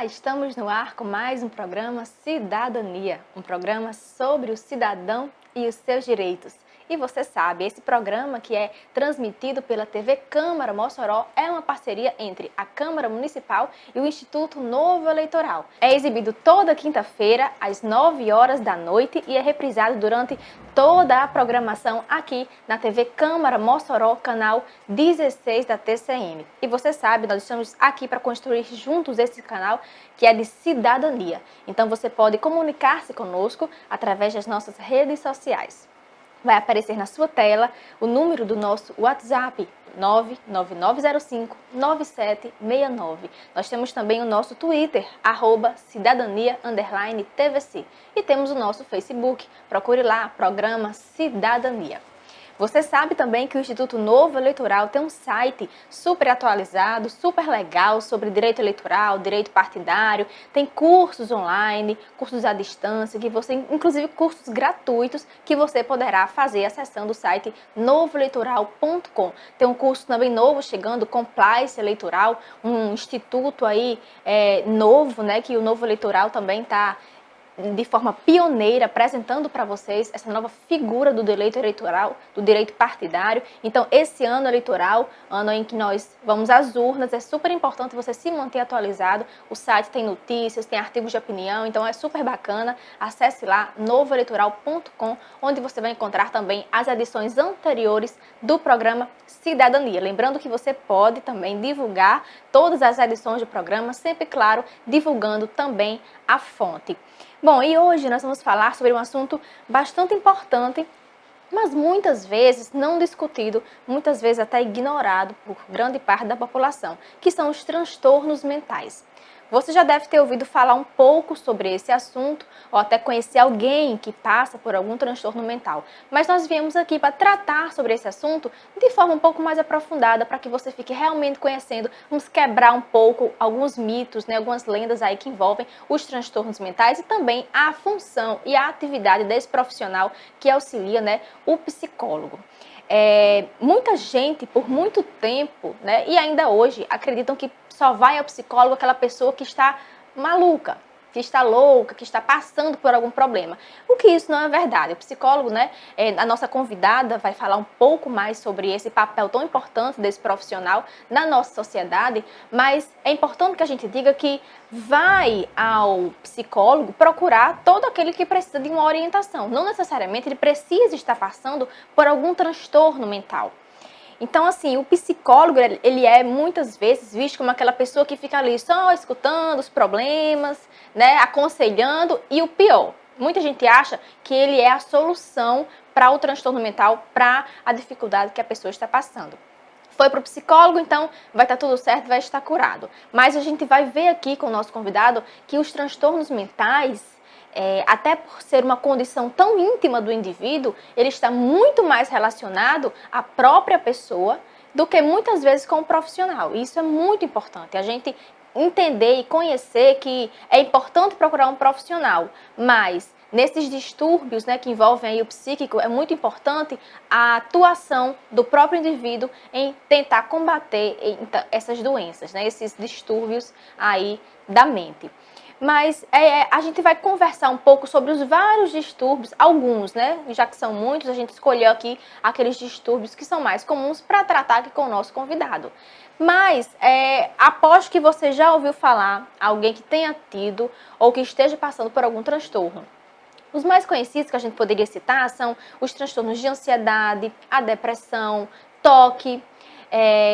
estamos no ar com mais um programa Cidadania, um programa sobre o cidadão e os seus direitos. E você sabe, esse programa que é transmitido pela TV Câmara Mossoró é uma parceria entre a Câmara Municipal e o Instituto Novo Eleitoral. É exibido toda quinta-feira às 9 horas da noite e é reprisado durante toda a programação aqui na TV Câmara Mossoró, canal 16 da TCM. E você sabe, nós estamos aqui para construir juntos esse canal que é de cidadania. Então você pode comunicar-se conosco através das nossas redes sociais. Vai aparecer na sua tela o número do nosso WhatsApp, 99905-9769. Nós temos também o nosso Twitter, @cidadania_tvc. E temos o nosso Facebook. Procure lá, programa Cidadania. Você sabe também que o Instituto Novo Eleitoral tem um site super atualizado, super legal sobre direito eleitoral, direito partidário, tem cursos online, cursos à distância, inclusive cursos gratuitos que você poderá fazer acessando o site novoeleitoral.com. Tem um curso também novo chegando, Compliance Eleitoral, um instituto aí novo, né, que o Novo Eleitoral também está de forma pioneira, apresentando para vocês essa nova figura do direito eleitoral, do direito partidário. Então, esse ano eleitoral, ano em que nós vamos às urnas, é super importante você se manter atualizado. O site tem notícias, tem artigos de opinião, então é super bacana. Acesse lá, novoeleitoral.com, onde você vai encontrar também as edições anteriores do programa Cidadania. Lembrando que você pode também divulgar todas as edições do programa, sempre, claro, divulgando também a fonte. Bom, e hoje nós vamos falar sobre um assunto bastante importante, mas muitas vezes não discutido, muitas vezes até ignorado por grande parte da população, que são os transtornos mentais. Você já deve ter ouvido falar um pouco sobre esse assunto, ou até conhecer alguém que passa por algum transtorno mental. Mas nós viemos aqui para tratar sobre esse assunto de forma um pouco mais aprofundada, para que você fique realmente conhecendo. Vamos quebrar um pouco alguns mitos, né, algumas lendas aí que envolvem os transtornos mentais e também a função e a atividade desse profissional que auxilia, né, o psicólogo. Muita gente, por muito tempo, né, e ainda hoje, acreditam que só vai ao psicólogo aquela pessoa que está maluca, que está louca, que está passando por algum problema. O que isso não é verdade. O psicólogo, né, a nossa convidada vai falar um pouco mais sobre esse papel tão importante desse profissional na nossa sociedade, mas é importante que a gente diga que vai ao psicólogo procurar todo aquele que precisa de uma orientação. Não necessariamente ele precisa estar passando por algum transtorno mental. Então, assim, o psicólogo, ele é muitas vezes visto como aquela pessoa que fica ali só escutando os problemas, né, aconselhando, e o pior, muita gente acha que ele é a solução para o transtorno mental, para a dificuldade que a pessoa está passando. Foi para o psicólogo, então vai estar tudo certo, vai estar curado. Mas a gente vai ver aqui com o nosso convidado que os transtornos mentais, até por ser uma condição tão íntima do indivíduo, ele está muito mais relacionado à própria pessoa do que muitas vezes com o profissional. E isso é muito importante, a gente entender e conhecer que é importante procurar um profissional, mas nesses distúrbios, né, que envolvem aí o psíquico, é muito importante a atuação do próprio indivíduo em tentar combater essas doenças, né, esses distúrbios aí da mente. Mas a gente vai conversar um pouco sobre os vários distúrbios, alguns, né? Já que são muitos, a gente escolheu aqui aqueles distúrbios que são mais comuns para tratar aqui com o nosso convidado. Mas aposto que você já ouviu falar, alguém que tenha tido ou que esteja passando por algum transtorno. Os mais conhecidos que a gente poderia citar são os transtornos de ansiedade, a depressão, toque,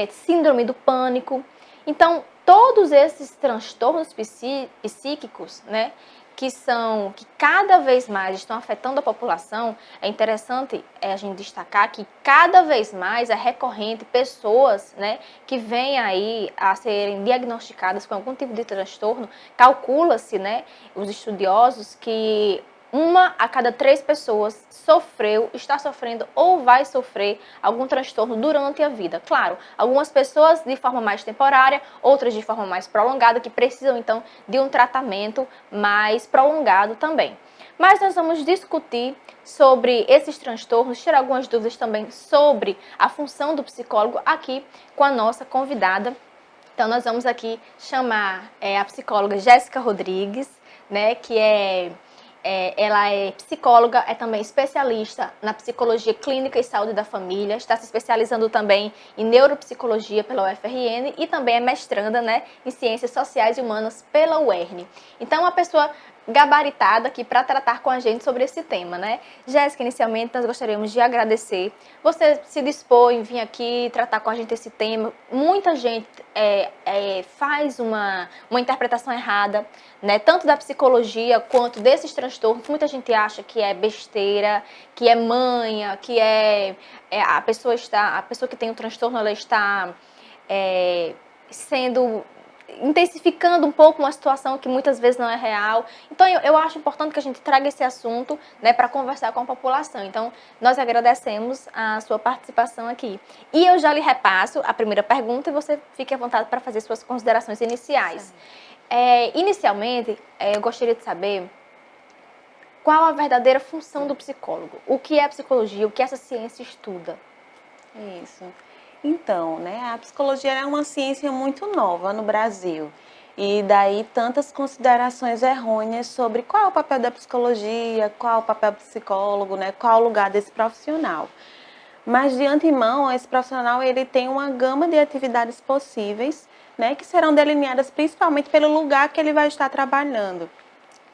síndrome do pânico. Então, todos esses transtornos psíquicos, né, que cada vez mais estão afetando a população, é interessante a gente destacar que cada vez mais é recorrente pessoas, né, que vêm aí a serem diagnosticadas com algum tipo de transtorno. Calcula-se, né, os estudiosos, que 1 a cada 3 pessoas está sofrendo ou vai sofrer algum transtorno durante a vida. Claro, algumas pessoas de forma mais temporária, outras de forma mais prolongada, que precisam então de um tratamento mais prolongado também. Mas nós vamos discutir sobre esses transtornos, tirar algumas dúvidas também sobre a função do psicólogo aqui com a nossa convidada, Então, nós vamos aqui chamar a psicóloga Jéssica Rodrigues, né, que ela é psicóloga, é também especialista na psicologia clínica e saúde da família, está se especializando também em neuropsicologia pela UFRN e também é mestranda, né, em ciências sociais e humanas pela UERN. Então, uma pessoa gabaritada aqui para tratar com a gente sobre esse tema, né? Jéssica, inicialmente nós gostaríamos de agradecer. Você se dispor em vir aqui tratar com a gente esse tema. Muita gente faz uma interpretação errada, né? Tanto da psicologia quanto desses transtornos. Muita gente acha que é besteira, que é manha, que a pessoa que tem o transtorno, ela está sendo intensificando um pouco uma situação que muitas vezes não é real. Então, eu acho importante que a gente traga esse assunto, né, para conversar com a população. Então, nós agradecemos a sua participação aqui. E eu já lhe repasso a primeira pergunta e você fique à vontade para fazer suas considerações iniciais. Inicialmente, eu gostaria de saber qual a verdadeira função do psicólogo. O que é a psicologia? O que essa ciência estuda? Isso. Então, né, a psicologia é uma ciência muito nova no Brasil. E daí tantas considerações errôneas sobre qual é o papel da psicologia, qual é o papel do psicólogo, né, qual é o lugar desse profissional. Mas de antemão, esse profissional ele tem uma gama de atividades possíveis, né, que serão delineadas principalmente pelo lugar que ele vai estar trabalhando.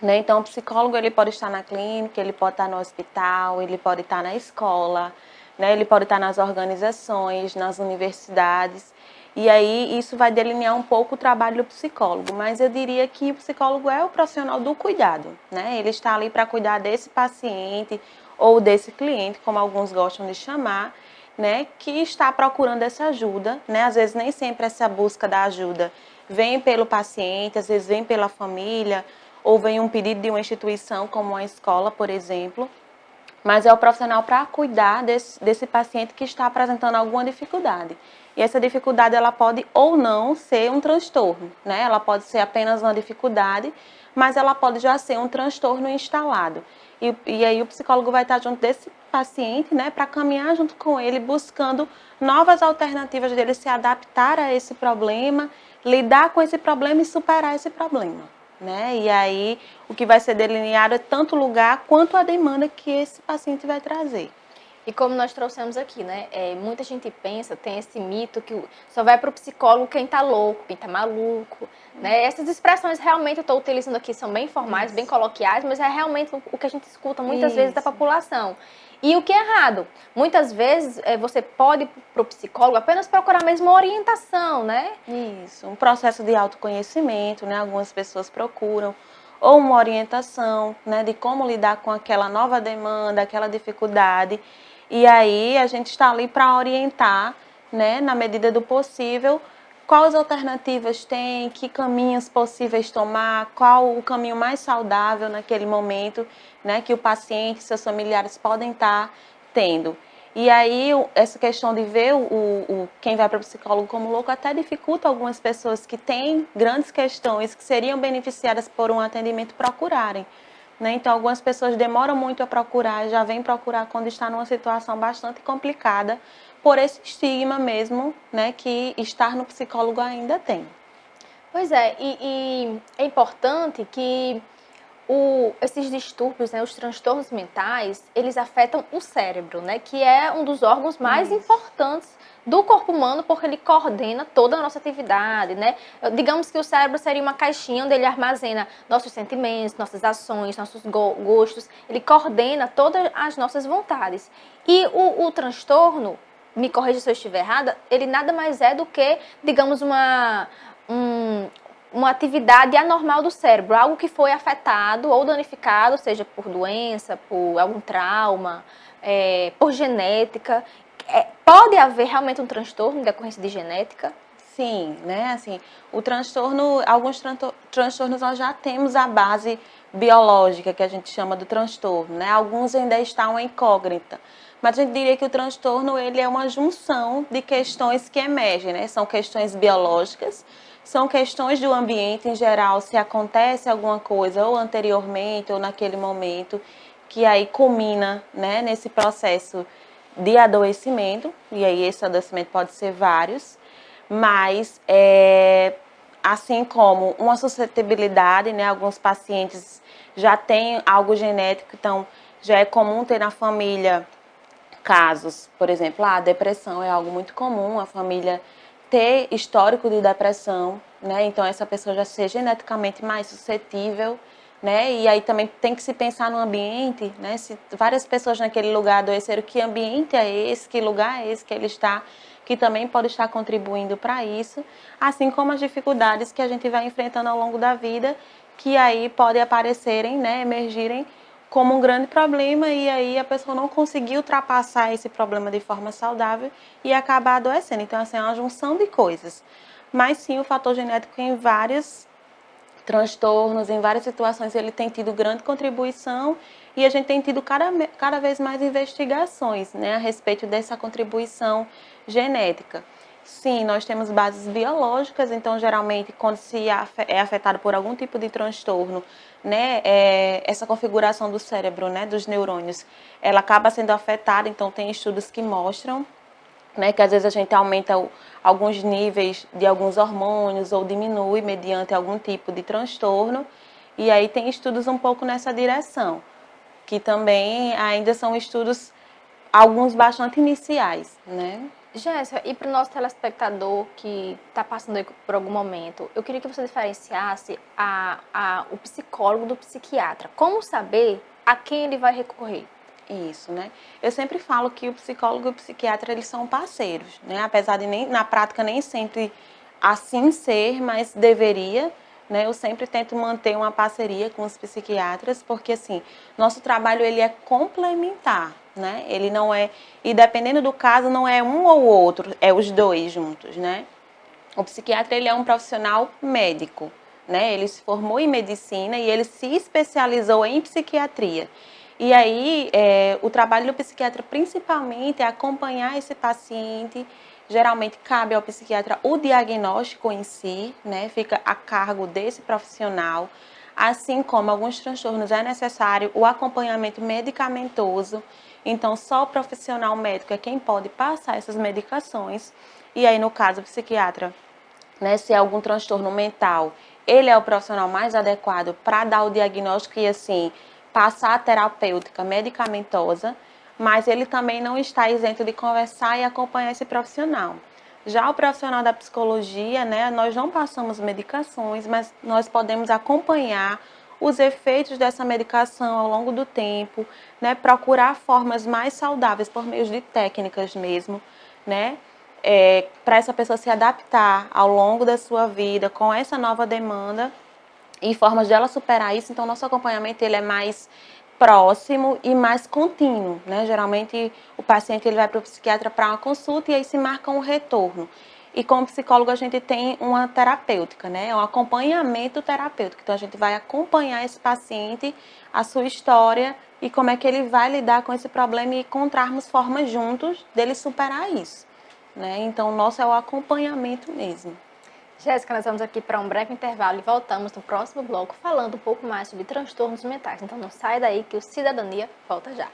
Né? Então, o psicólogo ele pode estar na clínica, ele pode estar no hospital, ele pode estar na escola, né? Ele pode estar nas organizações, nas universidades. E aí isso vai delinear um pouco o trabalho do psicólogo. Mas eu diria que o psicólogo é o profissional do cuidado, né? Ele está ali para cuidar desse paciente ou desse cliente, como alguns gostam de chamar, né? Que está procurando essa ajuda, né? Às vezes nem sempre essa busca da ajuda vem pelo paciente, às vezes vem pela família, ou vem um pedido de uma instituição, como uma escola, por exemplo, mas é o profissional para cuidar desse paciente que está apresentando alguma dificuldade. E essa dificuldade, ela pode ou não ser um transtorno, né? Ela pode ser apenas uma dificuldade, mas ela pode já ser um transtorno instalado. E aí o psicólogo vai estar junto desse paciente, né, para caminhar junto com ele, buscando novas alternativas dele se adaptar a esse problema, lidar com esse problema e superar esse problema. Né? E aí o que vai ser delineado é tanto o lugar quanto a demanda que esse paciente vai trazer. E como nós trouxemos aqui, né? Muita gente pensa, tem esse mito que só vai para o psicólogo quem está louco, quem está maluco, né? Essas expressões realmente eu estou utilizando aqui são bem formais, bem coloquiais, mas é realmente o que a gente escuta muitas vezes da população. E o que é errado? Muitas vezes você pode ir para o psicólogo apenas procurar mesmo uma orientação, né? Isso, um processo de autoconhecimento, né? Algumas pessoas procuram, ou uma orientação, né? De como lidar com aquela nova demanda, aquela dificuldade. E aí a gente está ali para orientar, né? Na medida do possível, quais alternativas tem, que caminhos possíveis tomar, qual o caminho mais saudável naquele momento, né, que o paciente e seus familiares podem estar tendo. E aí, essa questão de ver quem vai para o psicólogo como louco até dificulta algumas pessoas que têm grandes questões que seriam beneficiadas por um atendimento procurarem. Né? Então, algumas pessoas demoram muito a procurar, já vêm procurar quando está numa situação bastante complicada, por esse estigma mesmo, né, que estar no psicólogo ainda tem. Pois é, e é importante que esses distúrbios, né, os transtornos mentais, eles afetam o cérebro, né, que é um dos órgãos mais importantes do corpo humano, porque ele coordena toda a nossa atividade, né? Digamos que o cérebro seria uma caixinha onde ele armazena nossos sentimentos, nossas ações, nossos gostos, ele coordena todas as nossas vontades. E o transtorno, me corrija se eu estiver errada, ele nada mais é do que, digamos, uma atividade anormal do cérebro, algo que foi afetado ou danificado, seja por doença, por algum trauma, por genética. Pode haver realmente um transtorno em decorrência de genética? Sim, né? Assim, o transtorno, alguns transtornos nós já temos a base biológica que a gente chama do transtorno, né? Alguns ainda estão incógnita. Mas a gente diria que o transtorno ele é uma junção de questões que emergem, né? São questões biológicas, são questões do ambiente em geral, se acontece alguma coisa ou anteriormente ou naquele momento, que aí culmina, né, nesse processo de adoecimento, e aí esse adoecimento pode ser vários, mas assim como uma suscetibilidade, né? Alguns pacientes já têm algo genético, então já é comum ter na família casos, por exemplo, a depressão é algo muito comum, a família ter histórico de depressão, né? Então essa pessoa já ser geneticamente mais suscetível, né? E aí também tem que se pensar no ambiente, né? Se várias pessoas naquele lugar adoeceram, que ambiente é esse, que lugar é esse que ele está, que também pode estar contribuindo para isso, assim como as dificuldades que a gente vai enfrentando ao longo da vida, que aí podem aparecerem, né? Emergirem como um grande problema e aí a pessoa não conseguir ultrapassar esse problema de forma saudável e acabar adoecendo. Então, assim, é uma junção de coisas. Mas sim, o fator genético em vários transtornos, em várias situações, ele tem tido grande contribuição e a gente tem tido cada vez mais investigações, né, a respeito dessa contribuição genética. Sim, nós temos bases biológicas, então geralmente quando se é afetado por algum tipo de transtorno, né, essa configuração do cérebro, né, dos neurônios, ela acaba sendo afetada, então tem estudos que mostram, né, que às vezes a gente aumenta alguns níveis de alguns hormônios ou diminui mediante algum tipo de transtorno, e aí tem estudos um pouco nessa direção, que também ainda são estudos, alguns bastante iniciais, né? Jéssica, e para o nosso telespectador que está passando aí por algum momento, eu queria que você diferenciasse o psicólogo do psiquiatra. Como saber a quem ele vai recorrer? Isso, né? Eu sempre falo que o psicólogo e o psiquiatra, eles são parceiros, né? Apesar de na prática nem sempre assim ser, mas deveria, né? Eu sempre tento manter uma parceria com os psiquiatras, porque assim, nosso trabalho ele é complementar, né? Ele não é, e dependendo do caso, não é um ou outro, é os dois juntos, né? O psiquiatra, ele é um profissional médico, né? Ele se formou em medicina e ele se especializou em psiquiatria. E aí, o trabalho do psiquiatra, principalmente, é acompanhar esse paciente. Geralmente, cabe ao psiquiatra o diagnóstico em si, né? Fica a cargo desse profissional. Assim como alguns transtornos, é necessário o acompanhamento medicamentoso. Então, só o profissional médico é quem pode passar essas medicações. E aí, no caso, o psiquiatra, né, se é algum transtorno mental, ele é o profissional mais adequado para dar o diagnóstico e, assim, passar a terapêutica medicamentosa, mas ele também não está isento de conversar e acompanhar esse profissional. Já o profissional da psicologia, né, nós não passamos medicações, mas nós podemos acompanhar os efeitos dessa medicação ao longo do tempo, né, procurar formas mais saudáveis por meio de técnicas mesmo, né, para essa pessoa se adaptar ao longo da sua vida com essa nova demanda e formas de ela superar isso. Então, nosso acompanhamento ele é mais próximo e mais contínuo, né? Geralmente, o paciente ele vai para o psiquiatra para uma consulta e aí se marca um retorno. E como psicólogo, a gente tem uma terapêutica, né? Um acompanhamento terapêutico. Então, a gente vai acompanhar esse paciente, a sua história e como é que ele vai lidar com esse problema e encontrarmos formas juntos dele superar isso, né? Então, o nosso é o acompanhamento mesmo. Jéssica, nós vamos aqui para um breve intervalo e voltamos no próximo bloco falando um pouco mais sobre transtornos mentais. Então não sai daí que o Cidadania volta já.